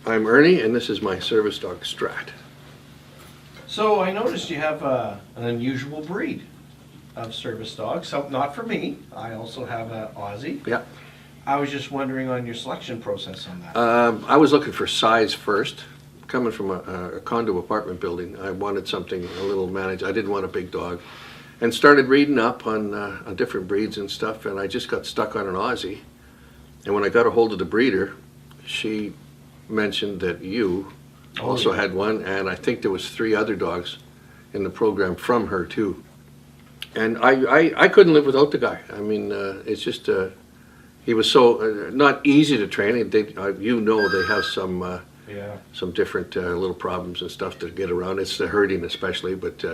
I'm Ernie, and this is my service dog, Strat. So I noticed you have an unusual breed of service dog. So not for me. I also have an Aussie. Yeah. I was just wondering on your selection process on that. I was looking for size first. Coming from a condo apartment building, I wanted something a little managed. I didn't want a big dog. And started reading up on different breeds and stuff, and I just got stuck on an Aussie. And when I got a hold of the breeder, she mentioned that you also had one, and I think there was 3 other dogs in the program from her too. And I couldn't live without the guy. I mean, it's just he was so not easy to train. They have some different little problems and stuff to get around. It's the herding especially, but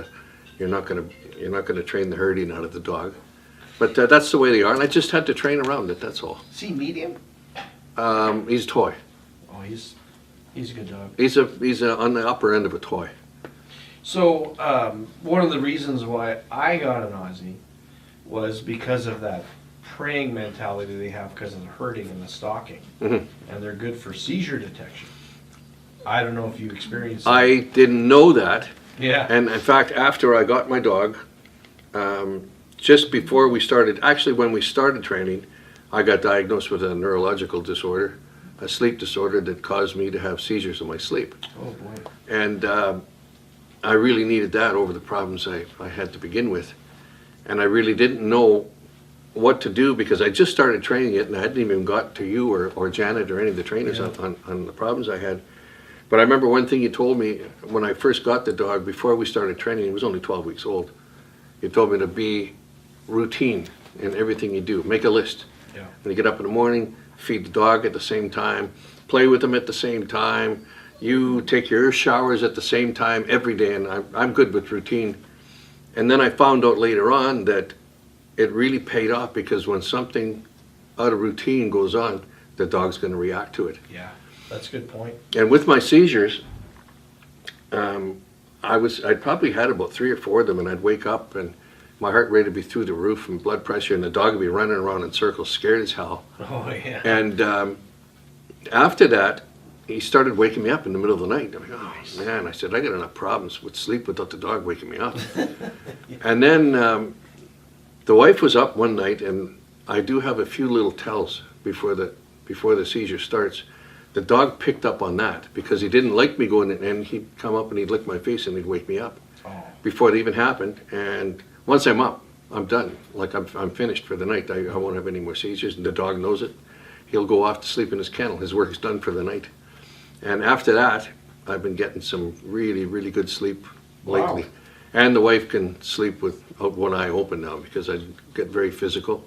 you're not gonna train the herding out of the dog. But that's the way they are, and I just had to train around it. That's all. Is he medium? He's a toy. Oh, he's a good dog. He's on the upper end of a toy. So one of the reasons why I got an Aussie was because of that preying mentality they have because of the herding and the stalking. Mm-hmm. And they're good for seizure detection. I don't know if you experienced that. I didn't know that. Yeah. And in fact, after I got my dog, just before we started, actually when we started training, I got diagnosed with a neurological disorder, a sleep disorder that caused me to have seizures in my sleep. Oh boy. And I really needed that over the problems I had to begin with. And I really didn't know what to do because I just started training it and I hadn't even got to you or Janet or any of the trainers on the problems I had. But I remember one thing you told me when I first got the dog, before we started training, he was only 12 weeks old. You told me to be routine in everything you do. Make a list. Yeah. When you get up in the morning, feed the dog at the same time, play with him at the same time, you take your showers at the same time every day, and I'm good with routine. And then I found out later on that it really paid off because when something out of routine goes on, the dog's going to react to it. Yeah, that's a good point. And with my seizures, I'd probably had about 3 or 4 of them, and I'd wake up and my heart rate would be through the roof and blood pressure, and the dog would be running around in circles, scared as hell. Oh yeah. And after that, he started waking me up in the middle of the night. I'm like, oh man, I said, I got enough problems with sleep without the dog waking me up. And then the wife was up one night, and I do have a few little tells before the seizure starts. The dog picked up on that because he didn't like me going in, and he'd come up and he'd lick my face and he'd wake me up before it even happened. And once I'm up, I'm done. Like I'm finished for the night. I won't have any more seizures, and the dog knows it. He'll go off to sleep in his kennel. His work is done for the night. And after that, I've been getting some really, really good sleep lately. Wow. And the wife can sleep with one eye open now because I get very physical.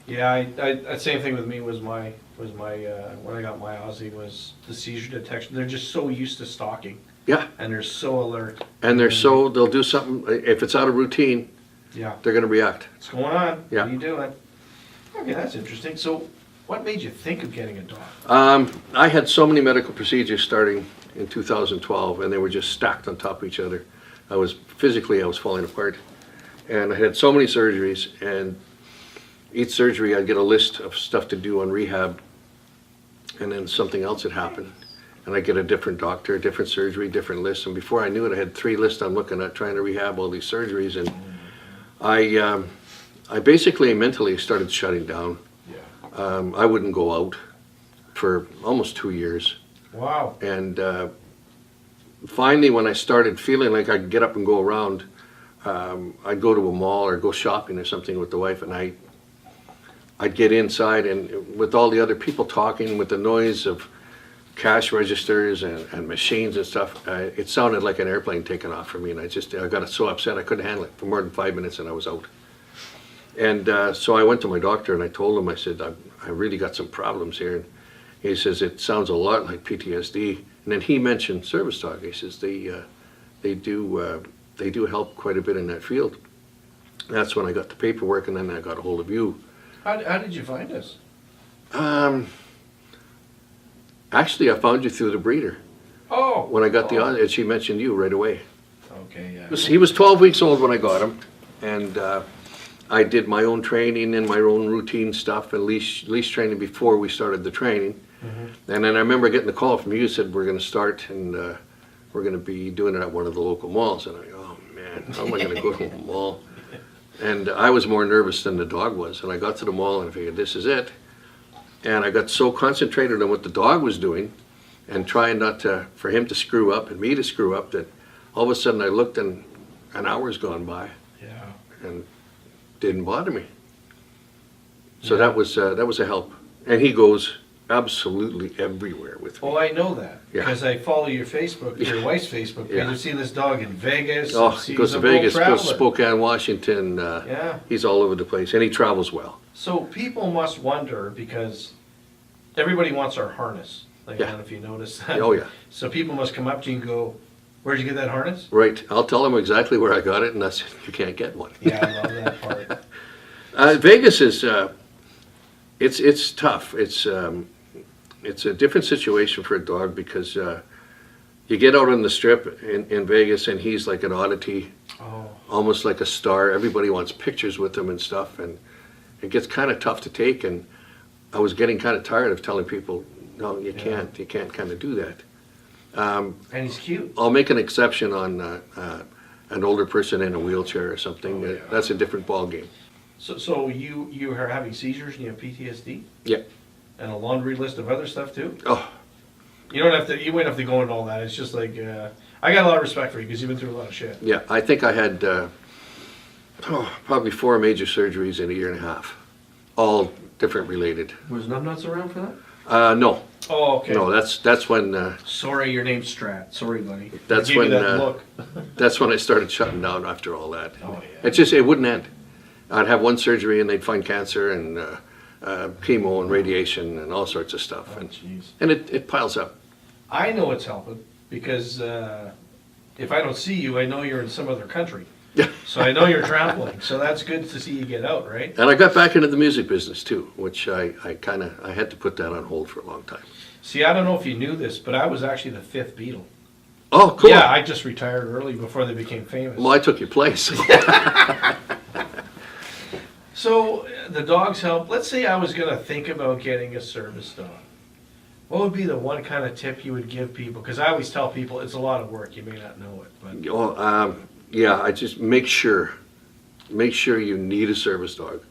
Yeah, I same thing with me was my when I got my Aussie was the seizure detection. They're just so used to stalking. Yeah. And they're so alert. And they'll do something, if it's out of routine, yeah, they're going to react. What's going on? Yeah. What are you doing? Okay, that's interesting. So what made you think of getting a dog? I had so many medical procedures starting in 2012, and they were just stacked on top of each other. I was falling apart. And I had so many surgeries, and each surgery I'd get a list of stuff to do on rehab, and then something else had happened. And I'd get a different doctor, a different surgery, different lists. And before I knew it, I had 3 lists I'm looking at trying to rehab all these surgeries. And I basically mentally started shutting down. Yeah. I wouldn't go out for almost 2 years. Wow. And finally, when I started feeling like I could get up and go around, I'd go to a mall or go shopping or something with the wife at night. I'd get inside, and with all the other people talking, with the noise of cash registers and machines and stuff, it sounded like an airplane taking off for me, and I got so upset I couldn't handle it for more than 5 minutes, and I was out. And so I went to my doctor and I told him, I said, I really got some problems here. And he says, it sounds a lot like PTSD. And then he mentioned service dog. He says they do help quite a bit in that field. That's when I got the paperwork, and then I got a hold of you. How did you find us? Actually, I found you through the breeder. Oh. When I got the Aussie, she mentioned you right away. Okay, yeah. He was 12 weeks old when I got him, and I did my own training and my own routine stuff and leash training before we started the training. And then I remember getting the call from you, said we're going to start and we're going to be doing it at one of the local malls. And I go, oh man, how am I going to go to a mall? And I was more nervous than the dog was. And I got to the mall and I figured, this is it. And I got so concentrated on what the dog was doing and trying not to, for him to screw up and me to screw up, that all of a sudden I looked and an hour's gone by. Yeah. And didn't bother me. So Yeah. that was a help. And he goes absolutely everywhere with me. Oh, I know that Yeah. because I follow your Facebook, your wife's Facebook page. Yeah. I've seen this dog in Vegas. Oh, he goes to Vegas, goes to Spokane. Spokane, Washington. Yeah. He's all over the place, and he travels well. So people must wonder because everybody wants our harness. Like, I Yeah. don't know if you noticed that. Oh yeah, So people must come up to you and go, "Where'd you get that harness?" right. I'll tell him exactly where I got it, and that's you can't get one. Yeah, I love that part. Vegas is it's tough. It's a different situation for a dog because you get out on the strip in Vegas, and he's like an oddity, Oh, almost like a star. Everybody wants pictures with him and stuff, and it gets kind of tough to take. And I was getting kind of tired of telling people, no, you can't. You can't kind of do that. and he's cute. I'll make an exception on an older person in a wheelchair or something. Oh, yeah. That's a different ball game. So you are having seizures and you have PTSD? Yeah. And a laundry list of other stuff too? Oh, You don't have to. You wouldn't have to go into all that. It's just like I got a lot of respect for you because you've been through a lot of shit. yeah. I think I had probably 4 major surgeries in a year and a half, all different related. Was numbnuts around for that? No, Oh, okay. no. That's when Sorry, your name's Strat. Sorry, buddy. That's I gave you when, that look. that's when I started shutting down after all that. Oh yeah. It wouldn't end. I'd have one surgery and they'd find cancer and chemo and radiation and all sorts of stuff, Oh jeez. and it piles up. I know it's helping because if I don't see you, I know you're in some other country. Yeah. So I know you're traveling. So that's good to see you get out, right? And I got back into the music business too, which I had to put that on hold for a long time. See, I don't know if you knew this, but I was actually the 5th Beatle. Oh, cool. Yeah, I just retired early before they became famous. Well, I took your place. So the dogs help. Let's say I was going to think about getting a service dog. What would be the one kind of tip you would give people? Because I always tell people it's a lot of work. You may not know it, but Oh, yeah, I just make sure you need a service dog,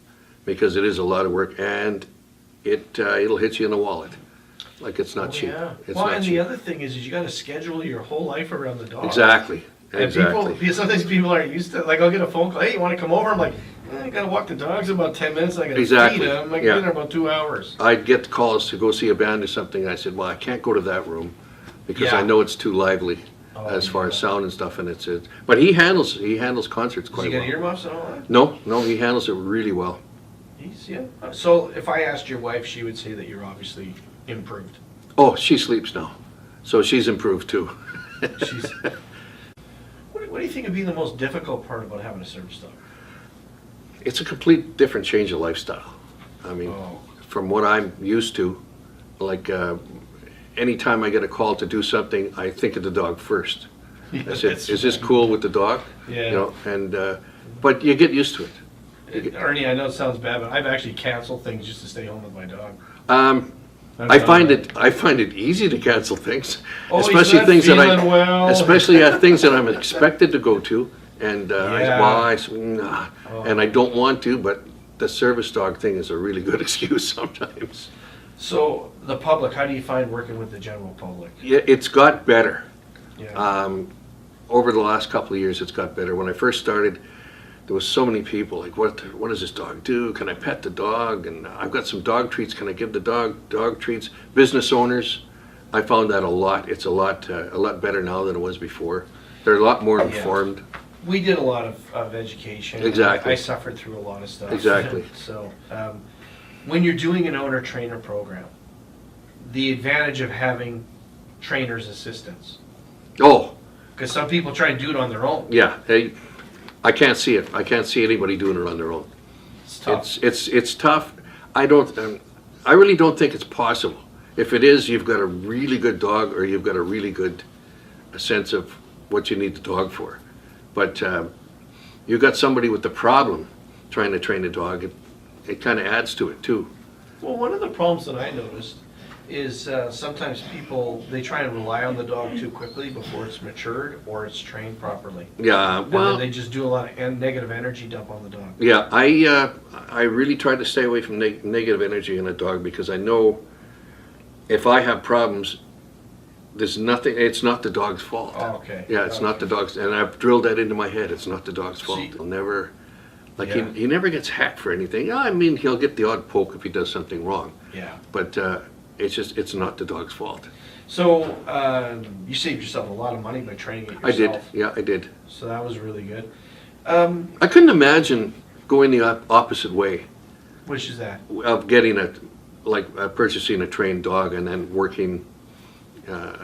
because it is a lot of work and it'll hit you in the wallet. Like it's not cheap. Yeah. It's Well, not and cheap. the other thing is you got to schedule your whole life around the dog. Exactly. And Exactly. because sometimes people aren't used to. Like I'll get a phone call. Hey, you want to come over? I'm like, I got to walk the dogs in about 10 minutes. I got to Exactly. feed them. I can Yeah. be there about 2 hours. I'd get calls to go see a band or something. And I said, well, I can't go to that room because Yeah. I know it's too lively Oh, as far as yeah. sound and stuff. And but he handles concerts Does quite he get well. earmuffs and all that? No, he handles it really well. Yeah. So if I asked your wife, she would say that you're obviously improved. Oh, she sleeps now, so she's improved too. She's. What do you think would be the most difficult part about having a service dog? It's a complete different change of lifestyle. I mean, Oh. from what I'm used to, like anytime I get a call to do something, I think of the dog first. I said, is this cool with the dog? Yeah. You know, and but you get used to it. Ernie, I know it sounds bad, but I've actually canceled things just to stay home with my dog. I find it easy to cancel things, Oh, he's especially not things that feeling well. especially things that I'm expected to go to, and Yeah. and I don't want to, but the service dog thing is a really good excuse sometimes. So the public, how do you find working with the general public? Yeah, it's got better. Yeah. Over the last couple of years, it's got better. When I first started, there was so many people like, what does this dog do? Can I pet the dog? And I've got some dog treats. Can I give the dog treats? Business owners, I found that a lot. It's a lot better now than it was before. They're a lot more informed. We did a lot of education. Exactly. I suffered through a lot of stuff. Exactly. So when you're doing an owner trainer program, the advantage of having trainers assistants, Oh, because some people try and do it on their own. yeah. I can't see it. I can't see anybody doing it on their own. It's tough. It's tough. I really don't think it's possible. If it is, you've got a really good dog, or you've got a really good sense of what you need the dog for. But you've got somebody with the problem trying to train a dog. It kind of adds to it too. Well, one of the problems that I noticed is sometimes people, they try and rely on the dog too quickly before it's matured or it's trained properly. Yeah, And well, then they just do a lot of negative energy dump on the dog. yeah, I really try to stay away from negative energy in a dog because I know if I have problems, there's nothing, it's not the dog's fault. Oh, okay. Yeah, it's not the dog's, and I've drilled that into my head, it's not the dog's fault. See- He'll never, like, Yeah. he never gets hacked for anything. I mean, he'll get the odd poke if he does something wrong, Yeah. but it's not the dog's fault. So you saved yourself a lot of money by training it yourself. I did, yeah, I did. So that was really good. I couldn't imagine going the opposite way Which is that? of getting purchasing a trained dog and then working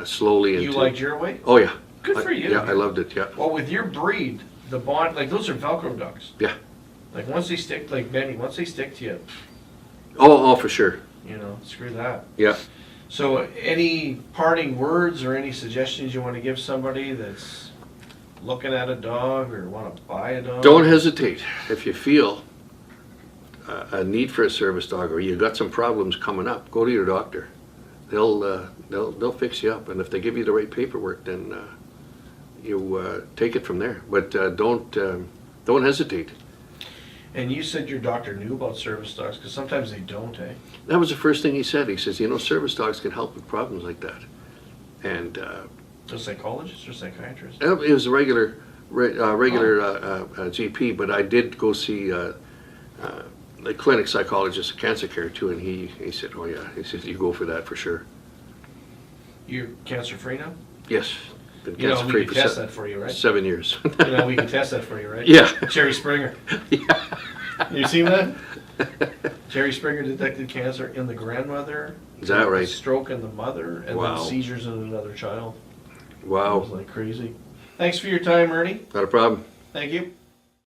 slowly into. You liked your way? Oh, yeah. Good for you. Yeah, I loved it, yeah. Well, with your breed, the bond, like those are Velcro dogs. Yeah. Like once they stick, like Benny, once they stick to you, Oh, for sure, you know, screw that. yeah. So any parting words or any suggestions you want to give somebody that's looking at a dog or want to buy a dog? Don't hesitate. If you feel a need for a service dog or you got some problems coming up, go to your doctor. They'll fix you up, and if they give you the right paperwork, then you take it from there. But don't hesitate. And you said your doctor knew about service dogs, because sometimes they don't, eh? That was the first thing he said. He says, service dogs can help with problems like that. And A psychologist or psychiatrist? it was a regular GP, but I did go see the clinic psychologist, cancer care too, and he said, oh yeah, he said, you go for that for sure. You're cancer free now? Yes, been You know, cancer we free can for test that for you, right? 7 years. You know, we can test that for you, right? Yeah. Jerry Springer. You seen that? Jerry Springer detected cancer in the grandmother. Is that right? Stroke in the mother, and Wow. then seizures in another child. It was Wow, like crazy. Thanks for your time, Ernie. not a problem. Thank you.